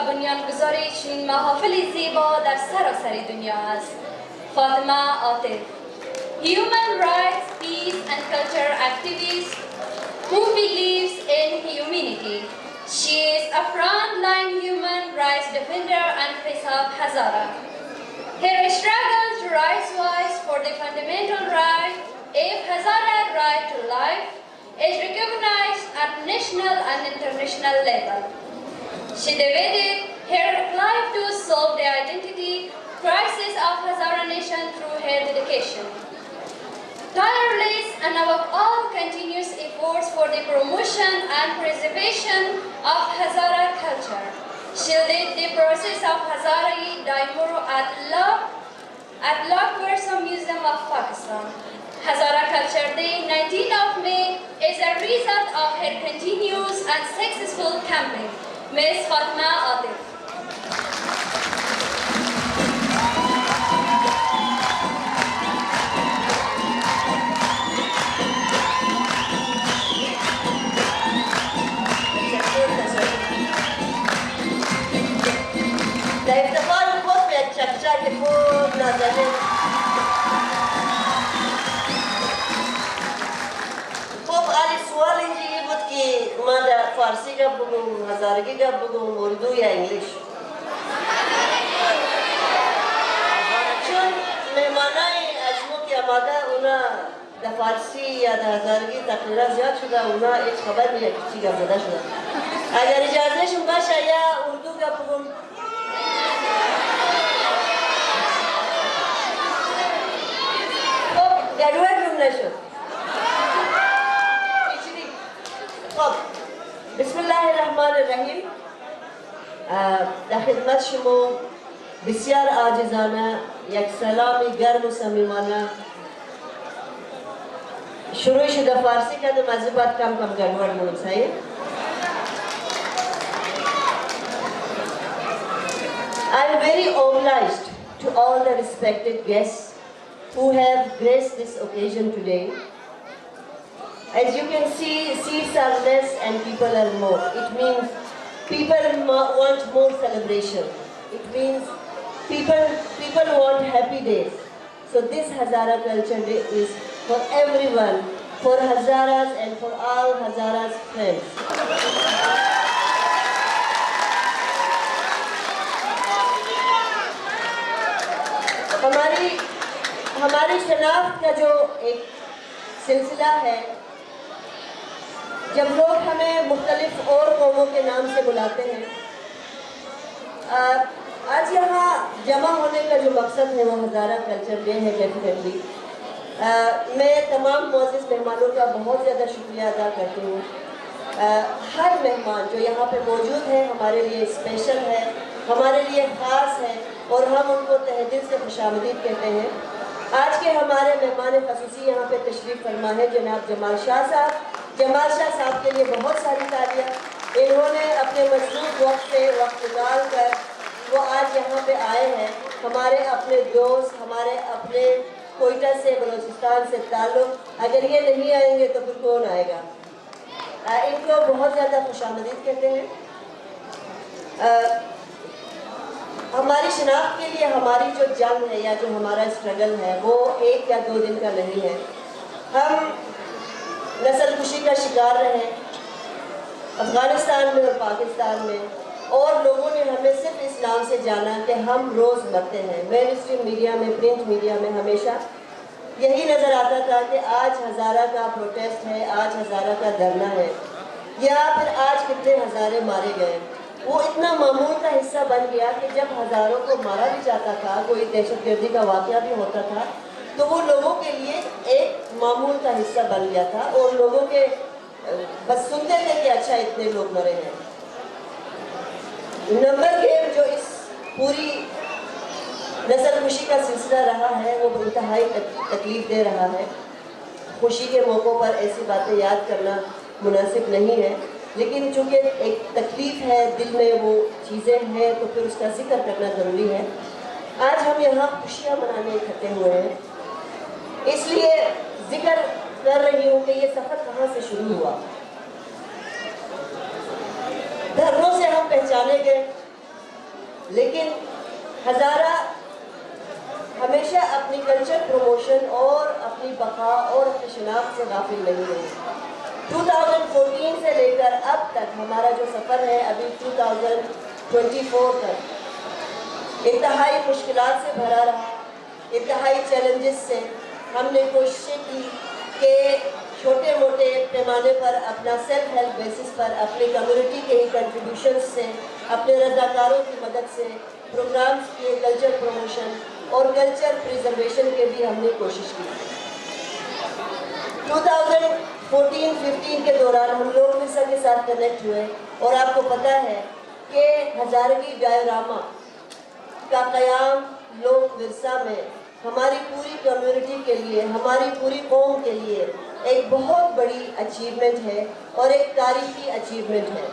بنیانگذاری چنین محافلی زیبا در سراسر دنیا است. Fatima Atif, human rights, peace and culture activist who believes in humanity. She is a frontline human rights defender and face of Hazara. Her struggle to raise voice for the fundamental right of Hazara right to life is recognized at national and international level. She devoted her life to solve the identity crisis of Hazara nation through her dedication, tireless and above all continuous efforts for the promotion and preservation of Hazara culture. She led the process of Hazara Daimoro at Lok Versa Museum of Pakistan. Hazara Culture Day, 19th of May, is a result of her continuous and successful campaign. Ms. Fatma Atif. فارسی کا بگم، ہزارگی کا بگم، اردو یا English. چون مهمانای ازمو که آماده اونا در فارسی یا در هزارگی تقریرا زیاد شده، اونا هیچ خبر نیست که چی گپ زده شده. اگر اجازهشون باشه یا اردو کا بگم. خب گډوډ جمله شد. خب بسم الله الرحمن الرحیم. در خدمت شما بسیار عاجزانه یک سلامی گرم و صمیمانه شروع شده فارسی کردم، از بعد کم کم گډوډ مونږ صحیح. I am very obliged to all the respected guests who have graced this occasion today. As you can see, seats are less and people are more. It means people want more celebration. It means people want happy days. So this Hazara Culture Day is for everyone, for Hazaras and for all Hazaras friends. ہماری شناخت کا جو ایک سلسلہ ہے، جب لوگ ہمیں مختلف اور قوموں کے نام سے بلاتے ہیں، آج یہاں جمع ہونے کا جو مقصد ہے وہ ہزارہ کلچر ڈے ہے. ڈیفینیٹلی میں تمام معزز مہمانوں کا بہت زیادہ شکریہ ادا کرتی ہوں. ہر مہمان جو یہاں پہ موجود ہے ہمارے لیے اسپیشل ہے، ہمارے لیے خاص ہے اور ہم ان کو تہ دل سے خوش آمدید کہتے ہیں. آج کے ہمارے مہمان خصوصی یہاں پہ تشریف فرما ہے جناب جمال شاہ صاحب. جمال شاہ صاحب کے لیے بہت ساری تالیاں. انہوں نے اپنے مصروف وقت سے وقت نکال کر وہ آج یہاں پہ آئے ہیں. ہمارے اپنے دوست، ہمارے اپنے کوئٹہ سے، بلوچستان سے تعلق، اگر یہ نہیں آئیں گے تو پھر کون آئے گا. ان کو بہت زیادہ خوش آمدید کہتے ہیں. ہماری شناخت کے لیے ہماری جو جنگ ہے یا جو ہمارا اسٹرگل ہے وہ 1 یا 2 دن کا نہیں ہے. ہم نسل کشی کا شکار رہے افغانستان میں اور پاکستان میں، اور لوگوں نے ہمیں صرف اس نام سے جانا کہ ہم روز مرتے ہیں. مین اسٹریم میڈیا میں، پرنٹ میڈیا میں ہمیشہ یہی نظر آتا تھا کہ آج ہزارہ کا پروٹیسٹ ہے، آج ہزارہ کا دھرنا ہے، یا پھر آج کتنے ہزارے مارے گئے. وہ اتنا معمول کا حصہ بن گیا کہ جب ہزاروں کو مارا بھی جاتا تھا، کوئی دہشت گردی کا واقعہ بھی ہوتا تھا، تو وہ لوگوں کے لیے ایک معمول کا حصہ بن گیا تھا اور لوگوں کے بس سنتے تھے کہ اچھا اتنے لوگ مرے ہیں. نمبر گیم جو اس پوری نسل خوشی کا سلسلہ رہا ہے وہ انتہائی تکلیف دے رہا ہے. خوشی کے موقعوں پر ایسی باتیں یاد کرنا مناسب نہیں ہے، لیکن چونکہ ایک تکلیف ہے، دل میں وہ چیزیں ہیں تو پھر اس کا ذکر کرنا ضروری ہے. آج ہم یہاں خوشیاں منانے اکٹھے ہوئے ہیں، اس لیے ذکر کر رہی ہوں کہ یہ سفر کہاں سے شروع ہوا. دھرنوں سے ہم پہچانے گئے، لیکن ہزارہ ہمیشہ اپنی کلچر پروموشن اور اپنی بقا اور اپنی شناخت سے غافل نہیں رہی۔ 2014 سے لے کر اب تک ہمارا جو سفر ہے ابھی 2024 تک انتہائی مشکلات سے بھرا رہا، انتہائی چیلنجز سے۔ ہم نے کوششیں کی کہ چھوٹے موٹے پیمانے پر اپنا سیلف ہیلپ بیسس پر اپنی کمیونٹی کے ہی کنٹریبیوشنز سے، اپنے رضاکاروں کی مدد سے پروگرامز کیے، کلچر پروموشن اور کلچر پریزرویشن کے بھی ہم نے کوشش کی۔ 2014-15 کے دوران ہم لوگ ورثہ کے ساتھ کنیکٹ ہوئے اور آپ کو پتہ ہے کہ ہزارگی ڈائیوراما کا قیام لوک ورثہ میں ہماری پوری کمیونٹی کے لیے، ہماری پوری قوم کے لیے ایک بہت بڑی اچیومنٹ ہے اور ایک تاریخی اچیومنٹ ہے۔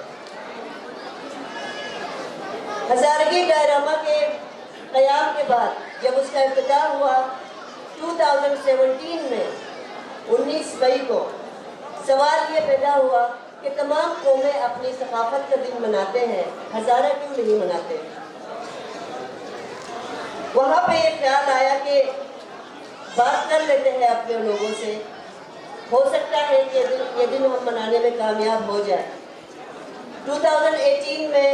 ہزارگی ڈائیوراما کے قیام کے بعد جب اس کا افتتاح ہوا 2017 میں 19 مئی کو، سوال یہ پیدا ہوا کہ تمام قومیں اپنی ثقافت کا دن مناتے ہیں، ہزارہ کیوں نہیں مناتے؟ وہاں پہ یہ خیال آیا کہ بات کر لیتے ہیں اپنے لوگوں سے، ہو سکتا ہے کہ یہ دن ہم منانے میں کامیاب ہو جائے۔ 2018 میں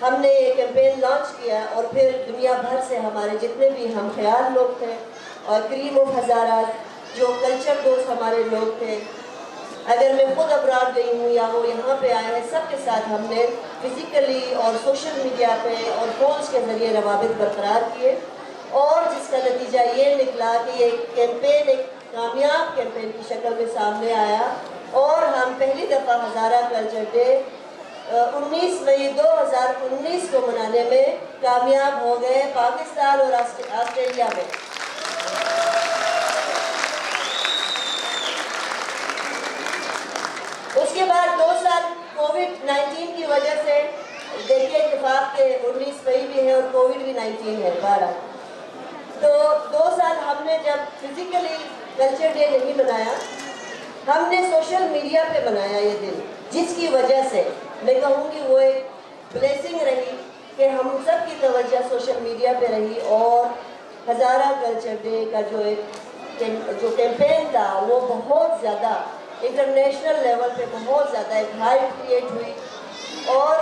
ہم نے یہ کیمپین لانچ کیا اور پھر دنیا بھر سے ہمارے جتنے بھی ہم خیال لوگ تھے اور کریم آف ہزارات جو کلچر دوست ہمارے لوگ تھے، اگر میں خود ابراڈ گئی ہوں یا وہ یہاں پہ آئے ہیں، سب کے ساتھ ہم نے فزیکلی اور سوشل میڈیا پہ اور فونز کے ذریعے روابط برقرار کیے، اور جس کا نتیجہ یہ نکلا کہ یہ کیمپین ایک کامیاب کیمپین کی شکل میں سامنے آیا، اور ہم پہلی دفعہ ہزارہ کلچر ڈے 19 مئی 2019 کو منانے میں کامیاب ہو گئے پاکستان اور آسٹریلیا میں۔ اس کے بعد 2 سال کووڈ-19 کی وجہ سے، دیکھیے اتفاق کے 19 مئی بھی ہے اور کووڈ بھی 19 ہے 12، تو 2 سال ہم نے جب فزیکلی کلچر ڈے نہیں منایا، ہم نے سوشل میڈیا پہ منایا یہ دن، جس کی وجہ سے میں کہوں گی وہ ایک بلیسنگ رہی کہ ہم سب کی توجہ سوشل میڈیا پہ رہی، اور ہزارہ کلچر ڈے کا جو کیمپین تھا وہ بہت زیادہ انٹرنیشنل لیول پہ بہت زیادہ ایک ہائپ کریٹ ہوئی۔ اور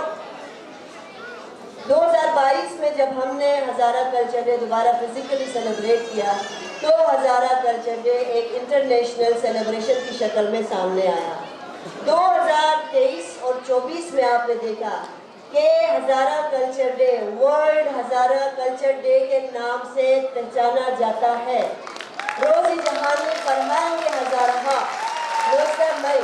2022 میں جب ہم نے ہزارہ کلچر ڈے دوبارہ فزیکلی سیلیبریٹ کیا تو ہزارہ کلچر ڈے ایک انٹرنیشنل سیلیبریشن کی شکل میں سامنے آیا۔ 2023 اور 24 میں آپ نے دیکھا کہ Hazara culture day world Hazara culture day کے نام سے پہچانا جاتا ہے۔ روز جہان میں فرہنگ ہزارہ 9 مئی۔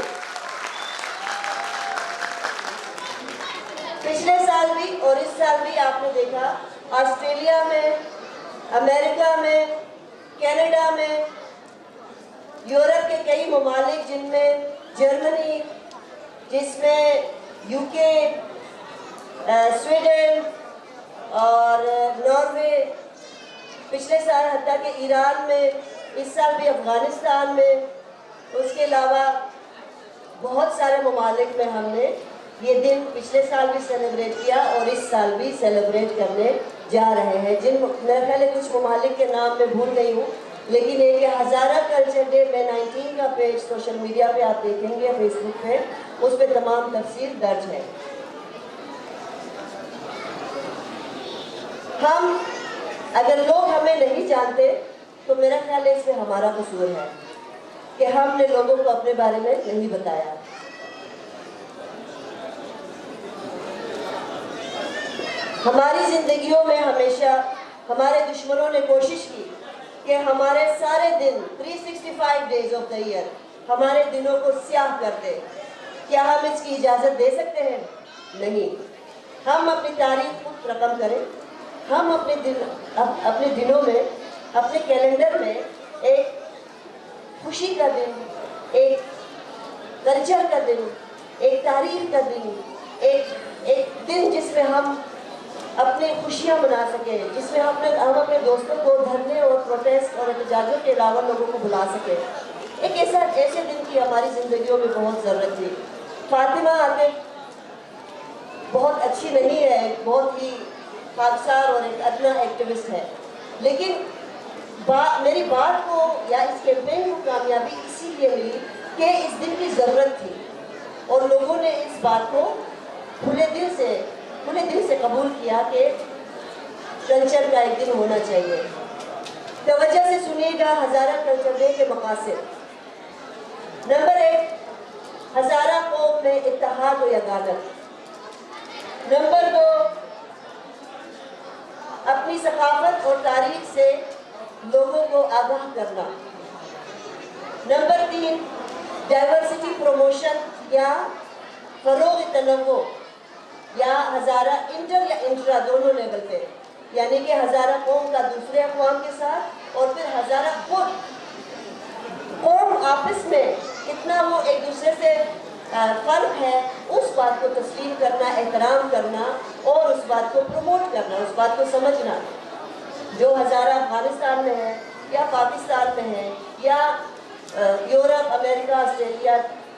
پچھلے سال بھی اور اس سال بھی آپ نے دیکھا آسٹریلیا میں، امریکہ میں، کینیڈا میں، یورپ کے کئی ممالک جن میں جرمنی، جس میں یو کے، سویڈن اور ناروے، پچھلے سال حتیٰ کہ ایران میں، اس سال بھی افغانستان میں، اس کے علاوہ بہت سارے ممالک میں ہم نے یہ دن پچھلے سال بھی سیلیبریٹ کیا اور اس سال بھی سیلیبریٹ کرنے جا رہے ہیں، جن میرے خیال ہے کچھ ممالک کے نام میں بھول گئی ہوں، لیکن یہ کہ ہزارہ کلچر ڈے میں 19 کا پیج سوشل میڈیا پہ آپ دیکھیں گے، فیس بک پہ، اس پہ تمام تفصیل درج ہے۔ ہم اگر لوگ ہمیں نہیں جانتے تو میرا خیال ہے اس میں ہمارا قصور ہے کہ ہم نے لوگوں کو اپنے بارے میں نہیں بتایا۔ ہماری زندگیوں میں ہمیشہ ہمارے دشمنوں نے کوشش کی کہ ہمارے سارے دن 365 days of the year ہمارے دنوں کو سیاہ کر دے۔ کیا ہم اس کی اجازت دے سکتے ہیں؟ نہیں۔ ہم اپنی تاریخ خود رقم کریں، ہم اپنے دنوں میں، اپنے کیلنڈر میں ایک خوشی کا دن، ایک کلچر کا دن، ایک تاریخ کا دن، ایک دن جس میں ہم اپنی خوشیاں منا سکیں، جس میں ہم اپنے دوستوں کو دھرنے اور پروٹیسٹ اور احتجاجوں کے علاوہ لوگوں کو بلا سکیں۔ ایک ایسے دن کی ہماری زندگیوں میں بہت ضرورت تھی۔ فاطمہ عاطف بہت اچھی نہیں ہے، بہت ہی خاکسار اور ایک ادنا ایکٹیوسٹ ہے، لیکن میری بات کو یا اس کیمپین کو کامیابی اسی لیے ملی کہ اس دن کی ضرورت تھی اور لوگوں نے اس بات کو کھلے دل سے قبول کیا کہ کلچر کا ایک دن ہونا چاہیے۔ توجہ سے سنیے گا ہزارہ کلچر ڈے کے مقاصد۔ نمبر 1، ہزارہ قوم میں اتحاد و یگانت۔ نمبر 2، اپنی ثقافت اور تاریخ سے لوگوں کو آگاہ کرنا۔ نمبر 3، ڈائیورسٹی پروموشن یا فروغ تنوع، یا ہزارہ انٹر یا انٹرا دونوں لیول پہ، یعنی کہ ہزارہ قوم کا دوسرے اقوام کے ساتھ اور پھر ہزارہ خود قوم آپس میں کتنا وہ ایک دوسرے سے فرق ہے، اس بات کو تسلیم کرنا، احترام کرنا اور اس بات کو پروموٹ کرنا، اس بات کو سمجھنا۔ جو ہزارہ افغانستان میں ہے یا پاکستان میں ہے یا یورپ، امریکہ، آسٹریلیا،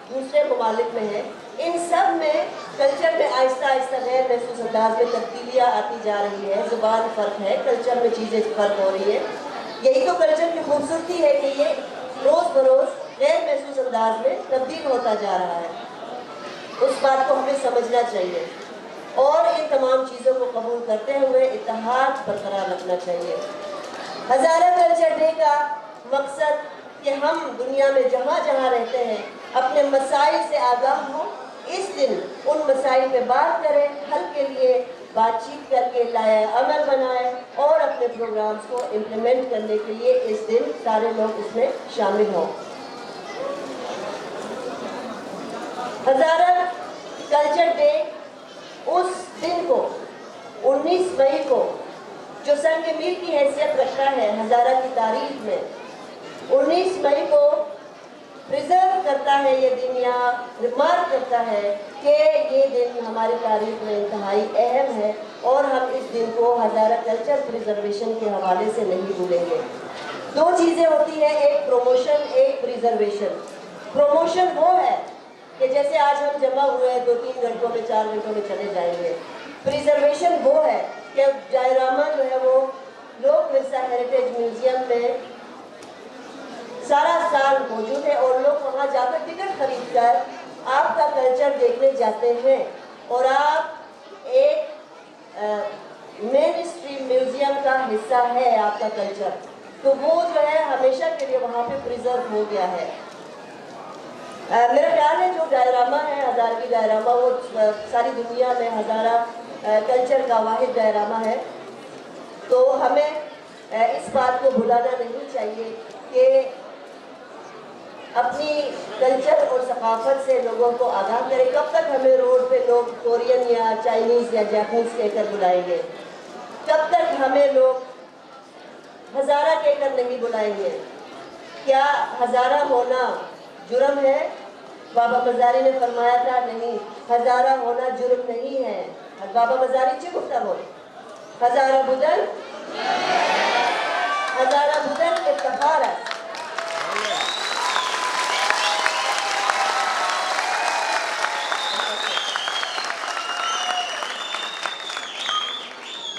دوسرے ممالک میں ہے، ان سب میں کلچر میں آہستہ آہستہ غیر محسوس انداز میں تبدیلیاں آتی جا رہی ہے، زبان فرق ہے، کلچر میں چیزیں فرق ہو رہی ہے۔ یہی تو کلچر کی خوبصورتی ہے کہ یہ روز بروز غیر محسوس انداز میں تبدیل ہوتا جا رہا ہے۔ اس بات کو ہمیں سمجھنا چاہیے اور ان تمام چیزوں کو قبول کرتے ہوئے اتحاد برقرار رکھنا چاہیے۔ ہزارہ کلچر ڈے کا مقصد کہ ہم دنیا میں جہاں جہاں رہتے ہیں اپنے مسائل سے آگاہ ہوں، اس دن ان مسائل پہ بات کریں، حل کے لیے بات چیت کر کے لائحہ عمل بنائیں اور اپنے پروگرامز کو امپلیمنٹ کرنے کے لیے اس دن سارے لوگ اس میں شامل ہوں۔ ہزارہ کلچر ڈے اس دن کو 19 مئی کو جو سنگ میل کی حیثیت رکھتا ہے ہزارہ کی تاریخ میں، 19 مئی کو پریزرو کرتا ہے یہ دن، یا ریمارک کرتا ہے کہ یہ دن ہماری تاریخ میں انتہائی اہم ہے اور ہم اس دن کو ہزارہ کلچر پریزرویشن کے حوالے سے نہیں بھولیں گے۔ دو چیزیں ہوتی ہیں، ایک پروموشن، ایک پریزرویشن۔ پروموشن وہ ہے کہ جیسے آج ہم جمع ہوئے ہیں 2-3 گھنٹوں میں 4 گھنٹوں میں چلے جائیں گے۔ پریزرویشن وہ ہے کہ ڈائراما جو ہے وہ لوک ورثہ ہیریٹیج میوزیم میں سارا سال موجود ہے اور لوگ وہاں جا کر ٹکٹ خرید کر آپ کا کلچر دیکھنے جاتے ہیں اور آپ ایک مین اسٹریم میوزیم کا حصہ ہے آپ کا کلچر، تو وہ جو ہے ہمیشہ کے لیے وہاں پہ پریزرو ہو گیا ہے۔ میرا خیال ہے جو ڈائراما ہے، ہزارہ کی ڈائراما، وہ ساری دنیا میں ہزارہ کلچر کا واحد ڈائراما ہے، تو ہمیں اس بات کو بھلانا نہیں چاہیے کہ اپنی کلچر اور ثقافت سے لوگوں کو آگاہ کریں۔ کب تک ہمیں روڈ پہ لوگ کورین یا چائنیز یا جاپنیز کہہ کر بلائیں گے؟ کب تک ہمیں لوگ ہزارہ کہہ کر نہیں بلائیں گے؟ کیا ہزارہ ہونا جرم ہے؟ بابا مزاری نے فرمایا تھا نہیں، ہزارہ ہونا جرم نہیں ہے۔ بابا مزاری چی گفتہ ہو؟ ہزارہ بدن افتخار ہے۔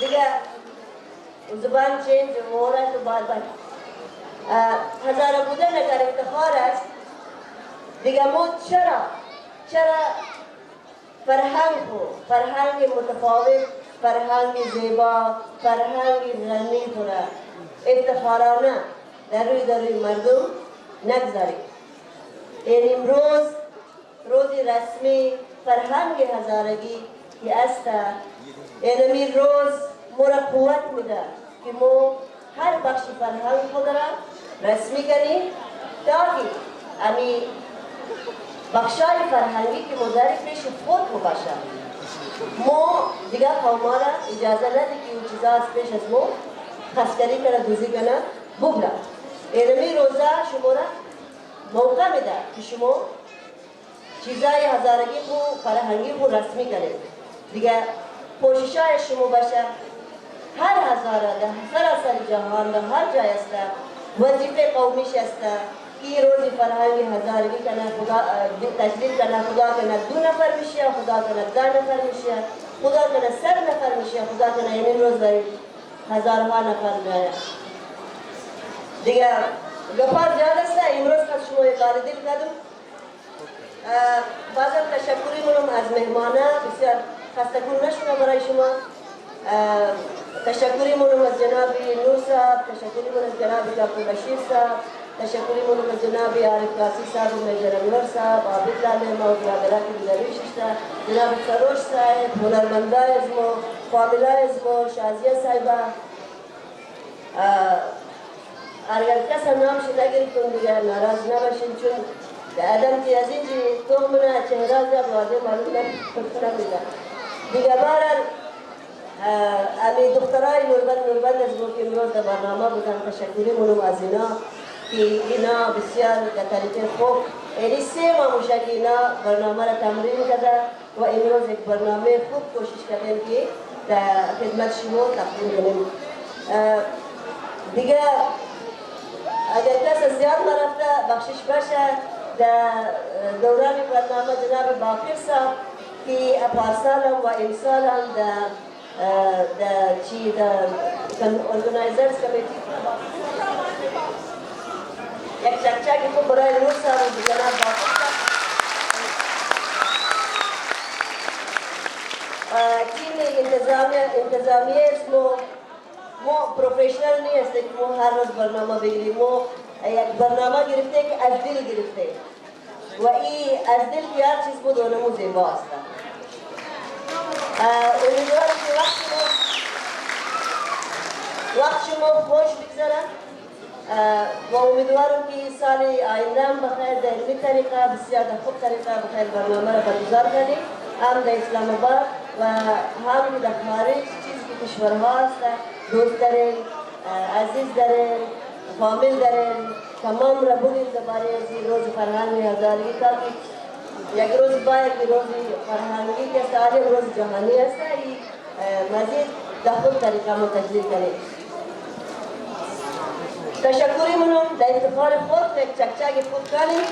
دیکھا زبان چینج ہو رہا ہے تو بار بار ہزارہ بدن اگر افتخار ہے دیگه ما چرا فرهنگ رو، فرهنگ متفاوت، فرهنگ زیبا، فرهنگ غنی رو افتخارانه در روی مردم نگذاریم. این امروز روزی رسمی فرهنگ هزارگی که است، این روز ما را قوت میده که ما هر بخش فرهنگ خود را رسمی کنیم تاکه امی بخشای فرهنگی که مداری پیش خود باشه. ما دیگه قوما را اجازه نده که اون چیزا از پیش از ما خسکری کنه، دوزی کنه، ببره. اینمی روزه شما را موقع میده که شما چیزای هزارگی خو فرهنگی خو رسمی کنید. دیگه کوششای شما باشه هر هزاره در سراسر جهان در هر جای است وظیفه قومیش است که روزی فرهنگ هزارگی کنه، خدا تجلیل کنه، خدا کنه 2 نفر میشه، خدا کنه 10 نفر میشه. خدا کنه 100 نفر میشه، خدا کنه این روز باید هزارها نفر میآید. دیگه گپا زیاد است. امروز که شما اقاره دل کردم، بازم تشکری منم از مهمانه، بسیار خستگون نشونه برای شما. تشکری منم از جناب نور صاحب، تشکری منم از جناب دکتر بشیر صاحب، تشکری منم از جناب عارف قاسی صاحب و میجر انور صاحب، عابد لالما و برادرک درویش است، جناب سروش صاحب، هنرمندای از ما، فامیلای از ما، شازیه صاحبه. اگر کس نامش نگرفتم دیگه ناراض نباشین، چون آدم که از اینجا تومنه چهره زیاد واضح معلوم نمیده. دیگه بارن امی دخترای نوربند از ما که امروز در برنامه بودن، تشکری منم از اینا که اینا بسیار در طریق خوب یعنی 3 ماه میشه که اینا برنامه را تمرین کرده و امروز یک برنامه خوب کوشش کردیم که در خدمت شما تقدیم کنیم. دیگه اگر کس زیاد نرفته بخشش باشه در دوران برنامه جناب باقر صاحب که پارسال و امسال هم در چی در ارگنایزرز کمیتی یک چکچکی خوب برای نور صاحب و جناب باقر صاحب. تیم انتظامیه اسمو ما پروفیشنل نیست که ما هر روز برنامه بگیریم. ما یک برنامه گرفته که از دل گرفته و این از دل که هر چیز بود اونمو زیبا است. امیدوارم که وقت شما خوش بگذره و امیدوارم که سال آینده هم بخیر در علمی طریقه بسیار در خوب طریقه بخیر برنامه را برگزار کنیم، هم در اسلام آباد و هم در خارج چیزی که کشورها است. دوست داریم، عزیز داریم، فامیل داریم، تمام را بودیم درباره از این روز فرهنگ هزارگی تا که یک روز باید که روز فرهنگی که سالم روز جهانی است این مزید در خود طریقه ما تجلیل کنیم. تشکری منم در افتخار خود یک چکچک خود کنیم.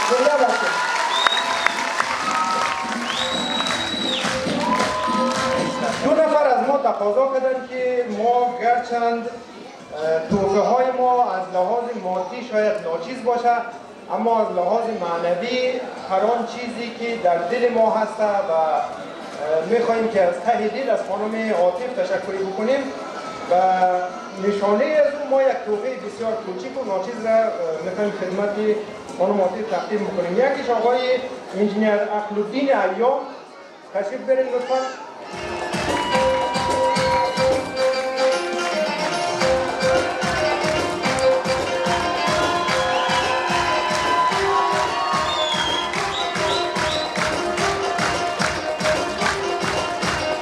زنده باشیم. دو نفر از ما تقاضا کردن که ما گرچند توفه های ما از لحاظ مادی شاید ناچیز باشه، اما از لحاظ معنوی هر آن چیزی که در دل ما هست و میخواییم که از ته دل از خانم عاطف تشکری بکنیم و نشانه از اون ما یک توفه بسیار کوچیک و ناچیز را میخواییم خدمت خانم عاطف تقدیم بکنیم. یکیش آقای انجینیر عقل‌الدین ایام، تشریف برین لطفا.